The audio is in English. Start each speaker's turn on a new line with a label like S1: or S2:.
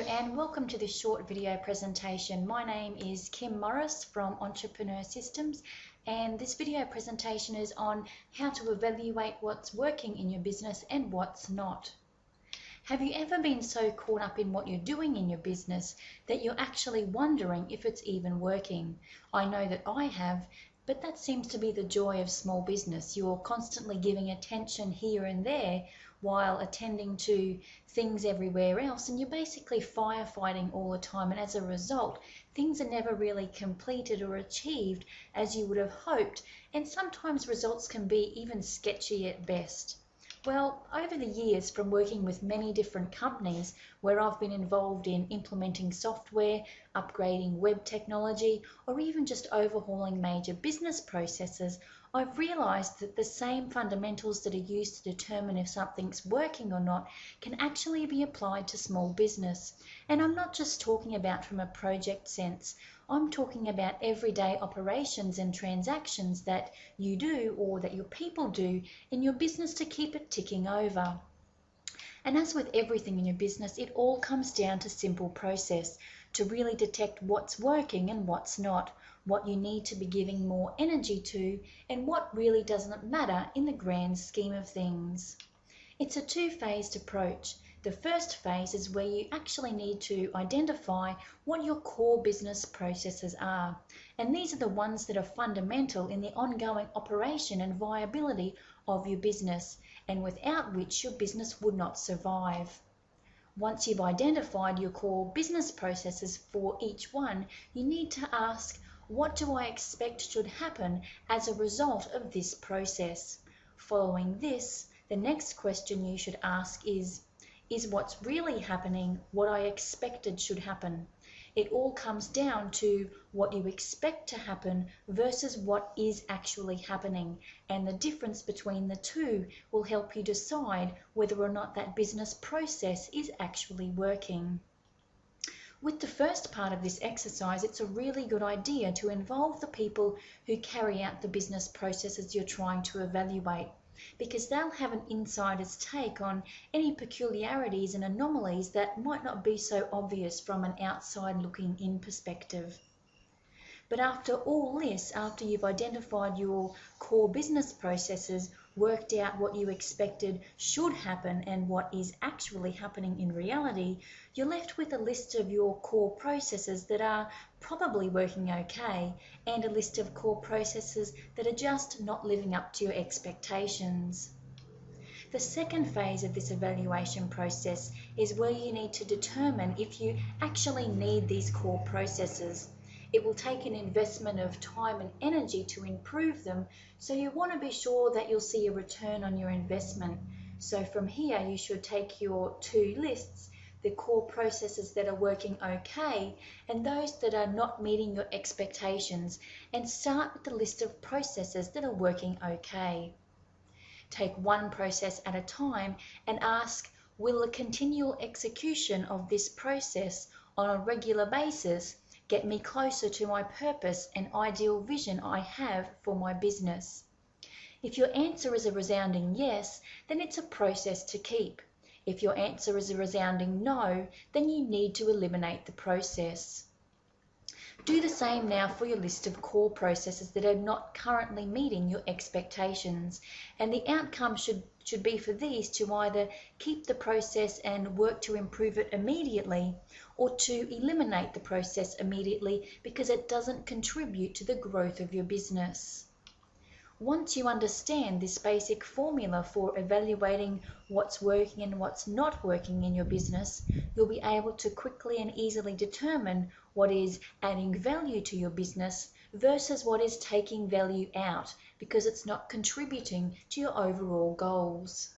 S1: and welcome to this short video presentation. My name is Kim Morris from Entrepreneur Systems, and this video presentation is on how to evaluate what's working in your business and what's not. Have you ever been so caught up in what you're doing in your business that you're actually wondering if it's even working? I know that I have, but that seems to be the joy of small business. You're constantly giving attention here and there while attending to things everywhere else, and you're basically firefighting all the time, and as a result things are never really completed or achieved as you would have hoped, and sometimes results can be even sketchy at best. Well, over the years, from working with many different companies where I've been involved in implementing software, upgrading web technology, or even just overhauling major business processes, I've realized that the same fundamentals that are used to determine if something's working or not can actually be applied to small business. And I'm not just talking about from a project sense. I'm talking about everyday operations and transactions that you do or that your people do in your business to keep it ticking over. And as with everything in your business, it all comes down to simple process to really detect what's working and what's not, what you need to be giving more energy to, and what really doesn't matter in the grand scheme of things. It's a two-phased approach. The first phase is where you actually need to identify what your core business processes are. And these are the ones that are fundamental in the ongoing operation and viability of your business, and without which your business would not survive. Once you've identified your core business processes for each one, you need to ask, what do I expect should happen as a result of this process? Following this, the next question you should ask is what's really happening what I expected should happen? It all comes down to what you expect to happen versus what is actually happening, and the difference between the two will help you decide whether or not that business process is actually working. With the first part of this exercise, it's a really good idea to involve the people who carry out the business processes you're trying to evaluate, because they'll have an insider's take on any peculiarities and anomalies that might not be so obvious from an outside looking in perspective. But after all this, after you've identified your core business processes, worked out what you expected should happen and what is actually happening in reality, you're left with a list of your core processes that are probably working okay, and a list of core processes that are just not living up to your expectations. The second phase of this evaluation process is where you need to determine if you actually need these core processes. It will take an investment of time and energy to improve them, so you want to be sure that you'll see a return on your investment. So from here, you should take your two lists, the core processes that are working okay and those that are not meeting your expectations, and start with the list of processes that are working okay. Take one process at a time and ask, will the continual execution of this process on a regular basis get me closer to my purpose and ideal vision I have for my business? If your answer is a resounding yes, then it's a process to keep. If your answer is a resounding no, then you need to eliminate the process. Do the same now for your list of core processes that are not currently meeting your expectations, and the outcome should be for these to either keep the process and work to improve it immediately, or to eliminate the process immediately because it doesn't contribute to the growth of your business. Once you understand this basic formula for evaluating what's working and what's not working in your business, you'll be able to quickly and easily determine what is adding value to your business versus what is taking value out because it's not contributing to your overall goals.